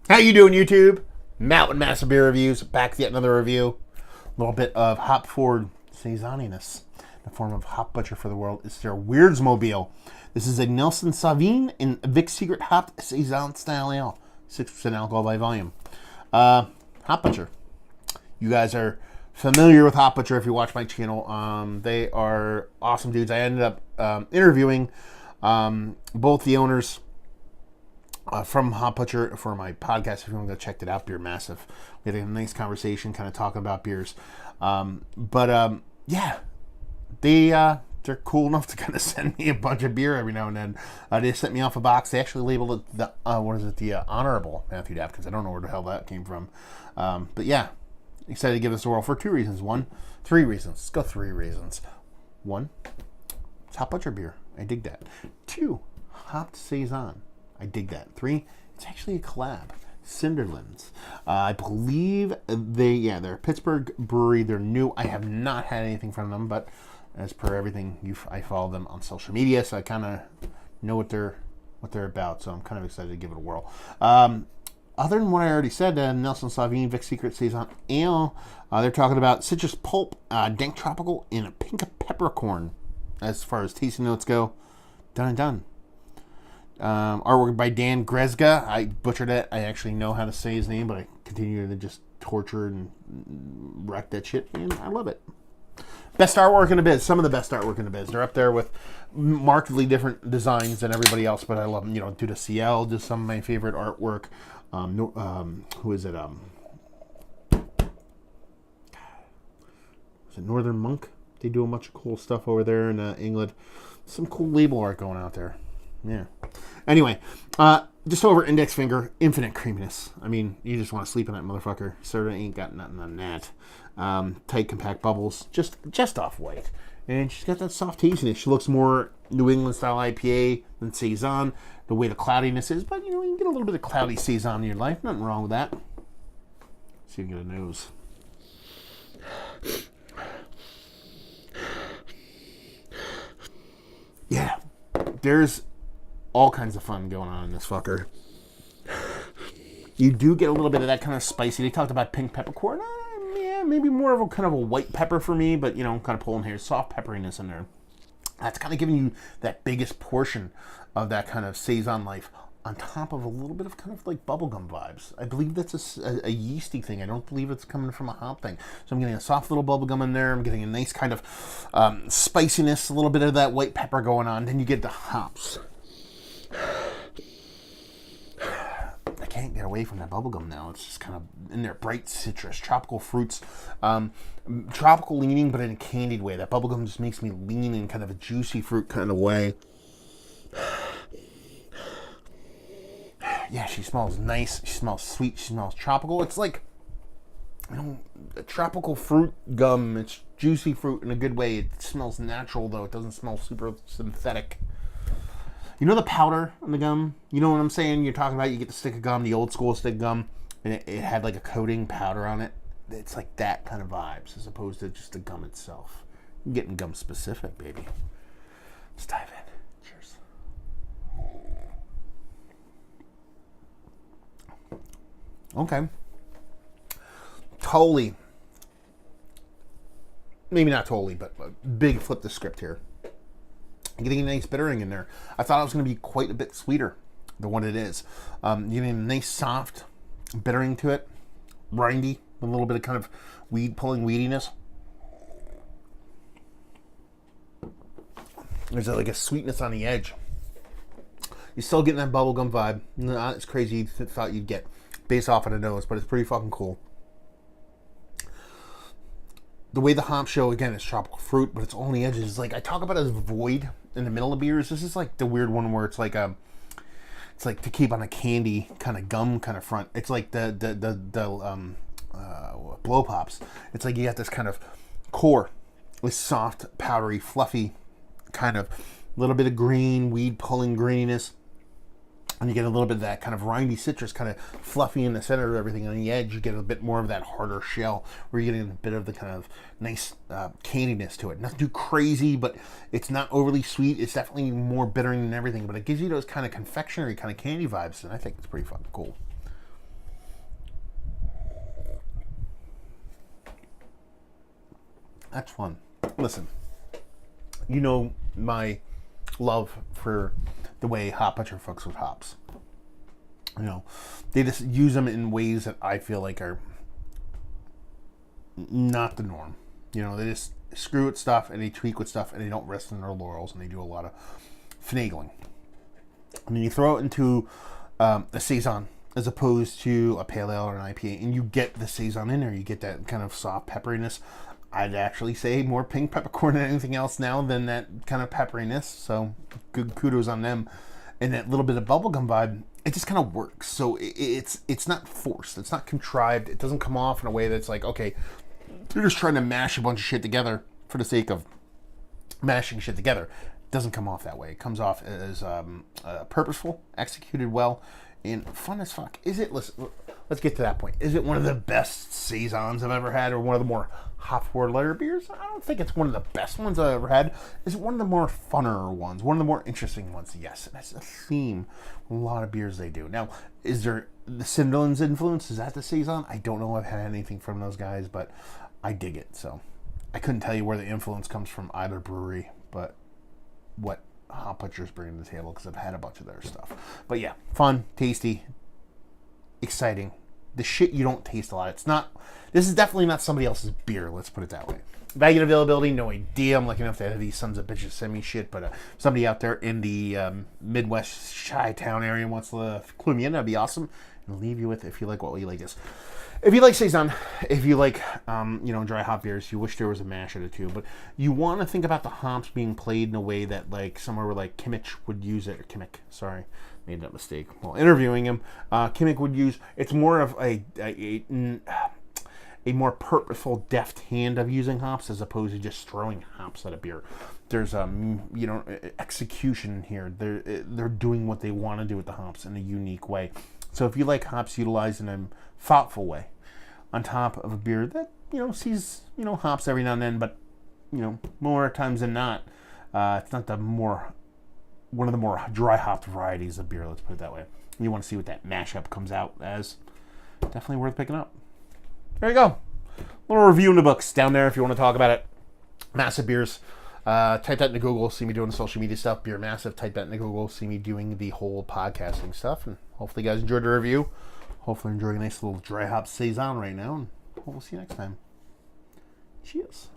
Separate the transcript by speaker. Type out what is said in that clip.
Speaker 1: How you doing, YouTube? Matt with Massive Beer Reviews, back with yet another review. A little bit of hop forward Saisoniness in the form of Hop Butcher for the World. It's their Weirdsmobile. This is a Nelson Sauvin and Vic Secret hopped Saison style ale. 6% alcohol by volume. Hop Butcher. You guys are familiar with Hop Butcher if you watch my channel. They are awesome dudes. I ended up interviewing both the owners from Hop Butcher for my podcast. If you want to go check it out, Beer Massive. We had a nice conversation kind of talking about beers. Yeah, they're cool enough to kind of send me a bunch of beer every now and then. They sent me off a box. They actually labeled it the Honorable Matthew Dapkins. I don't know where the hell that came from. But yeah, excited to give this a whirl for two reasons. Three reasons. Let's go 3 reasons. 1, it's Hop Butcher beer. I dig that. 2, hopped Saison. I dig that. 3, it's actually a collab. Cinderlands. I believe they're a Pittsburgh brewery. They're new. I have not had anything from them, but as per everything, I follow them on social media, so I kind of know what they're about. So I'm kind of excited to give it a whirl. Other than what I already said, Nelson Sauvin, Vic Secret Saison Ale. They're talking about citrus pulp, dank tropical, and a pink peppercorn. As far as tasting notes go, done and done. Artwork by Dan Grezga. I butchered it. I actually know how to say his name, but I continue to just torture and wreck that shit, and I love it. Best artwork in the biz. Some of the best artwork in the biz. They're up there with markedly different designs than everybody else, but I love them. You know, Duda CL, just some of my favorite artwork. Who is it? Is it Northern Monk? They do a bunch of cool stuff over there in England. Some cool label art going out there. Yeah. Anyway, just over index finger, infinite creaminess. I mean, you just want to sleep in that motherfucker. Soda ain't got nothing on that. Tight, compact bubbles, just off white. And she's got that soft tastiness. She looks more New England style IPA than Saison, the way the cloudiness is. But, you know, you can get a little bit of cloudy Saison in your life. Nothing wrong with that. Let's see if you can get a nose. Yeah. There's all kinds of fun going on in this fucker. You do get a little bit of that kind of spicy. They talked about pink peppercorn. Yeah, maybe more of a kind of a white pepper for me, but, you know, kind of pulling here. Soft pepperiness in there. That's kind of giving you that biggest portion of that kind of Saison life on top of a little bit of kind of like bubblegum vibes. I believe that's a yeasty thing. I don't believe it's coming from a hop thing. So I'm getting a soft little bubblegum in there. I'm getting a nice kind of spiciness, a little bit of that white pepper going on. Then you get the hops. I can't get away from that bubblegum now. It's just kind of in there. Bright citrus, tropical fruits. Tropical leaning, but in a candied way. That bubblegum just makes me lean in kind of a juicy fruit kind of way. Yeah, she smells nice. She smells sweet. She smells tropical. It's like, you know, a tropical fruit gum. It's juicy fruit in a good way. It smells natural, though. It doesn't smell super synthetic. You know the powder on the gum? You know what I'm saying? You're talking about you get the stick of gum, the old school stick of gum, and it had like a coating powder on it. It's like that kind of vibes as opposed to just the gum itself. You're getting gum specific, baby. Let's dive in. Cheers. Okay. Totally. Maybe not totally, but big flip the script here. Getting a nice bittering in there. I thought it was going to be quite a bit sweeter than what it is. Getting a nice soft bittering to it. Rindy. A little bit of kind of pulling weediness. There's like a sweetness on the edge. You're still getting that bubblegum vibe. Not as crazy as you thought you'd get based off of the nose, but it's pretty fucking cool. The way the hop show, again, is tropical fruit, but it's on the edges. Like, I talk about it as void in the middle of beers. This is like the weird one where it's like to keep on a candy kind of gum kind of front. It's like the blow pops. It's like you got this kind of core with soft, powdery, fluffy kind of little bit of green, weed pulling greeniness. And you get a little bit of that kind of rindy citrus, kind of fluffy in the center of everything. On the edge, you get a bit more of that harder shell, where you're getting a bit of the kind of nice candiness to it. Not too crazy, but it's not overly sweet. It's definitely more bittering than everything, but it gives you those kind of confectionery, kind of candy vibes, and I think it's pretty fucking cool. That's fun. Listen, my love for the way Hop Butcher fucks with hops. They just use them in ways that I feel like are not the norm. They just screw with stuff and they tweak with stuff and they don't rest on their laurels and they do a lot of finagling. And then you throw it into a Saison as opposed to a Pale Ale or an IPA, and you get the Saison in there. You get that kind of soft pepperiness. I'd actually say more pink peppercorn than anything else now than that kind of pepperiness. So good kudos on them. And that little bit of bubblegum vibe, it just kind of works. So it's not forced. It's not contrived. It doesn't come off in a way that's like, okay, they're just trying to mash a bunch of shit together for the sake of mashing shit together. It doesn't come off that way. It comes off as purposeful, executed well, and fun as fuck. Let's get to that point. Is it one of the best Saisons I've ever had, or one of the more hop-forward lighter beers? I don't think it's one of the best ones I've ever had. Is it one of the more funner ones? One of the more interesting ones? Yes. That's a theme with a lot of beers they do. Now, is there the Cinderlands influence? Is that the Saison? I don't know if I've had anything from those guys, but I dig it. So I couldn't tell you where the influence comes from either brewery, but what Hop Butcher's bringing to the table, because I've had a bunch of their stuff. But yeah, fun, tasty, exciting. The shit you don't taste a lot. This is definitely not somebody else's beer, let's put it that way. Value and availability, no idea. I'm lucky enough to have these sons of bitches send me shit, but somebody out there in the Midwest Chi-Town area wants to clue me in, that'd be awesome. And leave you with, if you like what we like is. If you like Saison, if you like, dry hop beers, you wish there was a mash of it too, but you want to think about the hops being played in a way that, like, somewhere where, like, Kimmich would use it, or Kimmick, sorry, made that mistake while interviewing him. Kimmick would use, it's more of a more purposeful, deft hand of using hops as opposed to just throwing hops at a beer. There's, execution here. They're doing what they want to do with the hops in a unique way. So if you like hops utilized in a thoughtful way on top of a beer that, sees, hops every now and then, but, more times than not, it's not one of the more dry hopped varieties of beer, let's put it that way. You want to see what that mashup comes out as. Definitely worth picking up. There you go. A little review in the books down there if you want to talk about it. Massive beers. Type that into Google, see me doing the social media stuff. Beer Massive, type that into Google, see me doing the whole podcasting stuff. And hopefully you guys enjoyed the review. Hopefully enjoying a nice little dry hop Saison right now. And we'll see you next time. Cheers.